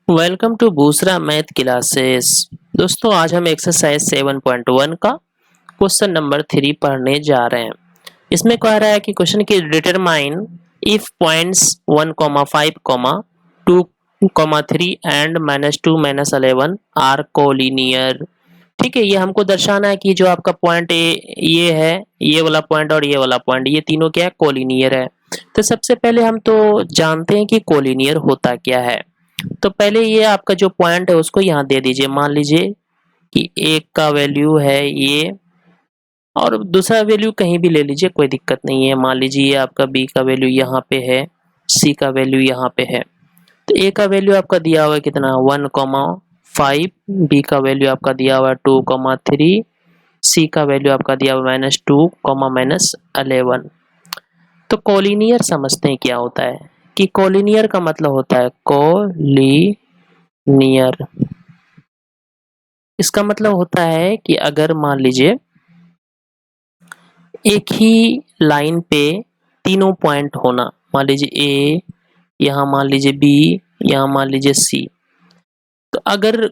Welcome to Bushra math classes. दोस्तों आज हम एक्सरसाइज 7.1 का क्वेश्चन नंबर 3 पढ़ने जा रहे हैं। इसमें कह रहा है कि क्वेश्चन की determine if points 1, 5, 2, 3 and -2, -11 are collinear. ठीक है, ये हमको दर्शाना है कि जो आपका पॉइंट ये है, ये वाला पॉइंट और ये वाला पॉइंट, ये तीनों क्या है, कोलिनियर है। तो सबसे पहले हम तो जानते हैं कि कोलिनियर होता क्या है। तो पहले ये आपका जो पॉइंट है उसको यहाँ दे दीजिए। मान लीजिए कि एक का वैल्यू है ये और दूसरा वैल्यू कहीं भी ले लीजिए, कोई दिक्कत नहीं है। मान लीजिए ये आपका बी का वैल्यू यहाँ पे है, सी का वैल्यू यहाँ पे है। तो ए का वैल्यू आपका दिया हुआ है कितना, 1,5। बी का वैल्यू आपका दिया हुआ है 2,3। सी का वैल्यू आपका दिया हुआ है -2, -11। तो कोलिनियर समझते हैं क्या होता है। कि कोलिनियर का मतलब होता है कोलिनियर, इसका मतलब होता है कि अगर मान लीजिए एक ही लाइन पे तीनों पॉइंट होना, मान लीजिए ए, यहाँ मान लीजिए बी, यहाँ मान लीजिए सी। तो अगर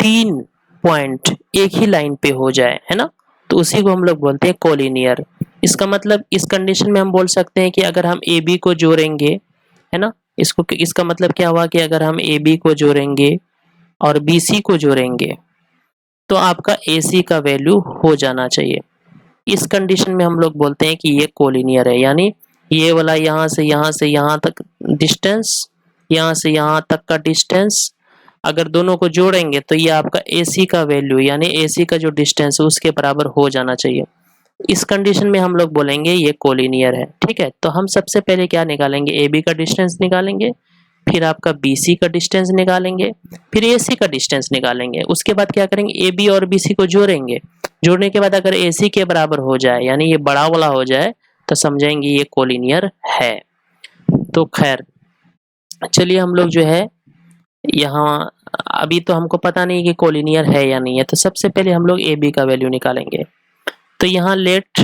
तीन पॉइंट एक ही लाइन पे हो जाए, है ना, तो उसी को हम लोग बोलते हैं कोलिनियर। इसका मतलब इस कंडीशन में हम बोल सकते हैं कि अगर हम ए बी को जोड़ेंगे, है ना, इसका मतलब क्या हुआ कि अगर हम ए बी को जोड़ेंगे और बी सी को जोड़ेंगे तो आपका ए सी का वैल्यू हो जाना चाहिए। इस कंडीशन में हम लोग बोलते हैं कि ये कोलिनियर है। यानी ये वाला यहाँ से यहाँ तक डिस्टेंस, यहाँ से यहाँ तक का डिस्टेंस अगर दोनों को जोड़ेंगे तो ये आपका AC का वैल्यू यानी AC का जो डिस्टेंस है उसके बराबर हो जाना चाहिए। इस कंडीशन में हम लोग बोलेंगे ये कोलिनियर है। ठीक है, तो हम सबसे पहले क्या निकालेंगे, AB का डिस्टेंस निकालेंगे, फिर आपका BC का डिस्टेंस निकालेंगे, फिर AC का डिस्टेंस निकालेंगे। उसके बाद क्या करेंगे, AB और BC को जोड़ेंगे। जोड़ने के बाद अगर AC के बराबर हो जाए यानी ये बड़ा वाला हो जाए तो समझेंगे ये कोलिनियर है। तो खैर चलिए हम लोग जो है यहाँ, अभी तो हमको पता नहीं कि कोलिनियर है या नहीं है, तो सबसे पहले हम लोग AB का वैल्यू निकालेंगे। तो यहाँ लेट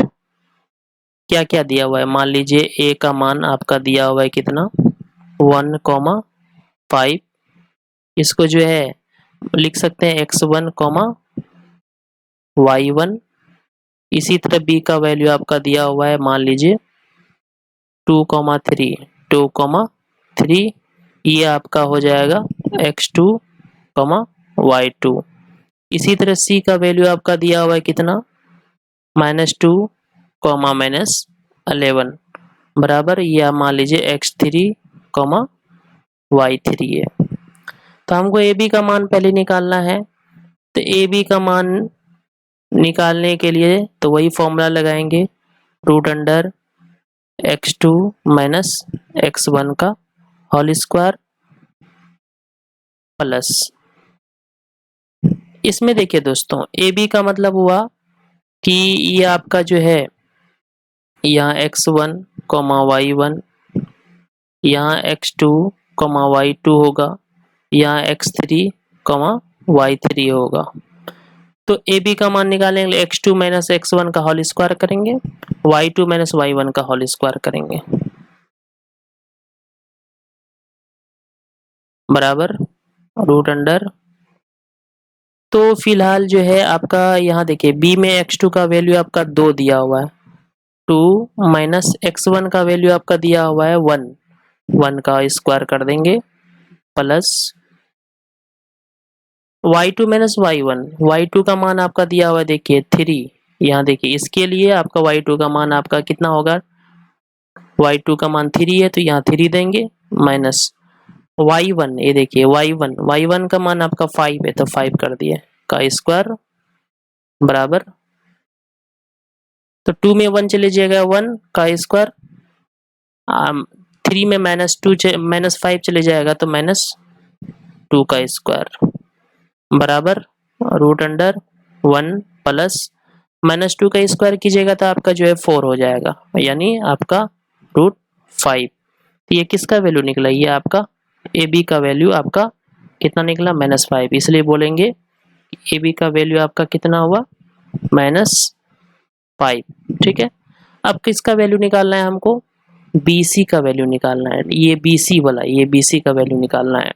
क्या क्या दिया हुआ है, मान लीजिए A का मान आपका दिया हुआ है कितना, 1,5। इसको जो है लिख सकते हैं x1, y1। इसी तरह B का वैल्यू आपका दिया हुआ है, मान लीजिए 2,3, 2,3। ये आपका हो जाएगा x2, y2। इसी तरह C का वैल्यू आपका दिया हुआ है कितना, -2, -11 बराबर, या मान लीजिए x3, y3 है। तो हमको AB का मान पहले निकालना है। तो AB का मान निकालने के लिए तो वही फॉर्मूला लगाएंगे, root under x2 minus x1 का होल स्क्वायर प्लस। इसमें देखिए दोस्तों AB का मतलब हुआ कि ये आपका जो है यहाँ x1, y1, यहाँ x2, y2 होगा, यहाँ x3, y3 होगा। तो AB का मान निकालेंगे, x2 माइनस x1 का होल स्क्वायर करेंगे, y2 माइनस y1 का होल स्क्वायर करेंगे बराबर रूट अंडर। तो फिलहाल जो है आपका यहाँ देखिए B में x2 का वैल्यू आपका 2 दिया हुआ है, 2 माइनस x1 का वैल्यू आपका दिया हुआ है 1, 1 का स्क्वायर कर देंगे plus y2 minus y1, y2 का मान आपका दिया हुआ है देखिए 3। यहाँ देखिए इसके लिए आपका y2 का मान आपका कितना होगा, y2 का मान 3 है तो यहाँ 3 देंगे माइनस y1, ये देखिए y1 का मान आपका 5 है तो 5 कर दिए का स्क्वायर बराबर। तो 2 में 1 चले जाएगा 1 का स्क्वायर, 3 में -5 चले जाएगा तो -2 का स्क्वायर बराबर रूट अंडर 1 प्लस -2 का स्क्वायर कीजिएगा तो आपका जो है 4 हो जाएगा, यानी आपका √5। तो ये किसका वैल्यू निकला, ये आपका AB का वैल्यू आपका कितना निकला, -5। इसलिए बोलेंगे AB का वैल्यू आपका कितना हुआ, -5। ठीक है, अब किसका वैल्यू निकालना है हमको, BC का वैल्यू निकालना है। ये BC वाला, ये BC का वैल्यू निकालना है।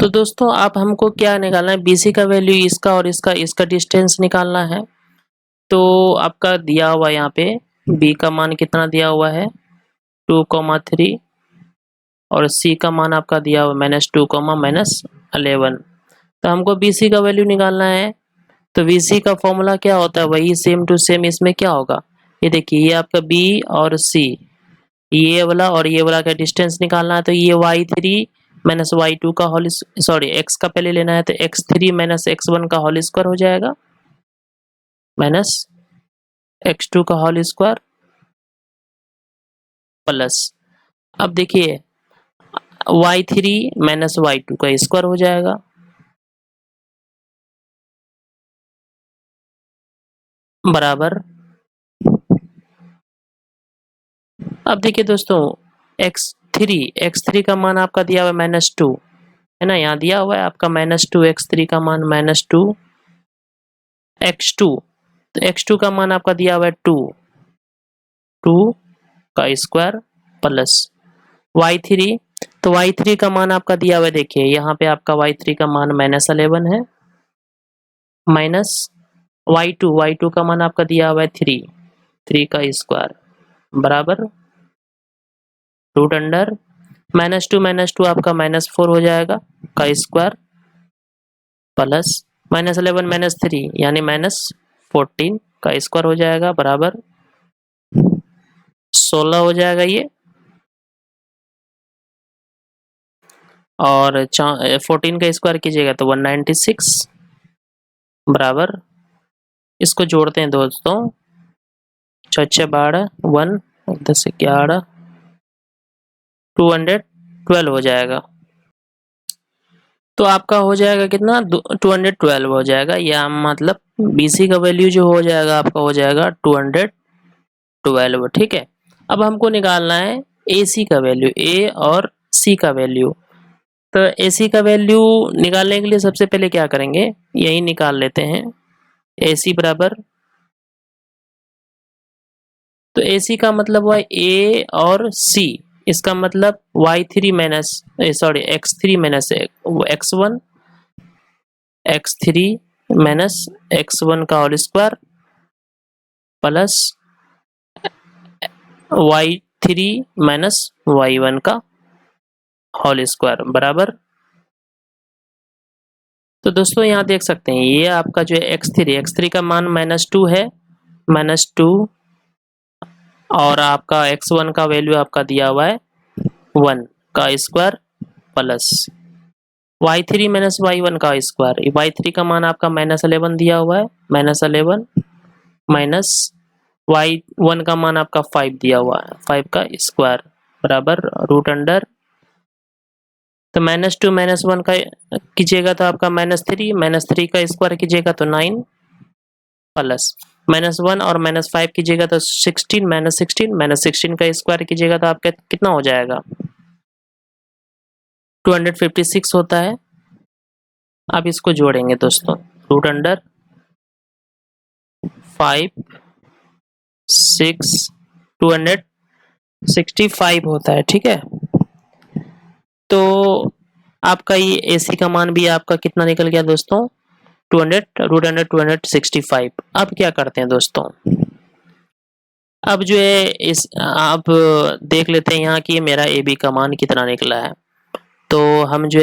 तो दोस्तों आप हमको क्या निकालना है, BC का वैल्यू इसका और इसका डिस्टेंस निकालना है। तो आपका दिया हुआ यहाँ पे B का मान कितना दिया हुआ है 2,3 और C का मान आपका दिया हुआ -2, -11। तो हमको BC का वैल्यू निकालना है। तो BC का फॉर्मूला क्या होता है, वही सेम टू सेम इसमें क्या होगा, ये देखिए ये आपका B और C, ये वाला और ये वाला का डिस्टेंस निकालना है। तो ये y3 माइनस y2 का होल, सॉरी x का पहले लेना है, तो x3 माइनस x1 का होल स्क्वायर हो जाएगा माइनस x2 का होल स्क्वायर प्लस, अब देखिए y3 माइनस y2 का स्क्वायर हो जाएगा बराबर, अब देखिए दोस्तों x3 का मान आपका दिया हुआ है -2 है ना, यहाँ दिया हुआ है आपका -2, x3 का मान -2, x2, तो x2 का मान आपका दिया हुआ है 2 का स्क्वायर प्लस y3, तो y3 का मान आपका दिया हुआ है, देखिए यहाँ पे आपका y3 का मान -11 है माइनस y2 का मान आपका दिया हुआ है 3 का स्क्वायर बराबर रूट अंडर -2 आपका -4 हो जाएगा का स्क्वायर प्लस -11 -3 यानी -14 का स्क्वायर हो जाएगा बराबर 16 हो जाएगा ये, और 14 का स्क्वायर कीजिएगा तो 196 बराबर, इसको जोड़ते हैं दोस्तों 6 12 1 10 11 212 हो जाएगा। तो आपका हो जाएगा कितना 212 हो जाएगा, या मतलब BC का वैल्यू जो हो जाएगा आपका हो जाएगा 212। ठीक है, अब हमको निकालना है AC का वैल्यू, A और C का वैल्यू। तो AC का वैल्यू निकालने के लिए सबसे पहले क्या करेंगे, यही निकाल लेते हैं AC बराबर, तो AC का मतलब हुआ A और C, इसका मतलब y3 minus sorry x3 minus x1, x3 minus x1 का whole square plus y3 minus y1 का होल स्क्वायर बराबर। तो दोस्तों यहाँ देख सकते हैं ये आपका जो है x3 का मान -2 है, -2, और आपका x1 का वैल्यू आपका दिया हुआ है 1 का square plus y3 minus y1 का स्क्वायर, y3 का मान आपका -11 दिया हुआ है, -11 माइनस y1 का मान आपका 5 दिया हुआ है, 5 का स्क्वायर बराबर रूट अंडर, तो -2 -1 का कीजिएगा तो आपका -3 का स्क्वायर कीजिएगा तो 9 प्लस -1 और -5 कीजिएगा तो 16 -16 का स्क्वायर कीजिएगा तो आपका कितना हो जाएगा 256 होता है। अब इसको जोड़ेंगे दोस्तों, रूट अंडर 5 6 265 होता है। ठीक है, तो आपका ये AC का मान भी आपका कितना निकल गया दोस्तों 265। अब क्या करते हैं दोस्तों, अब जो है इस आप देख लेते हैं यहाँ की मेरा AB का मान कितना निकला है। तो हम जो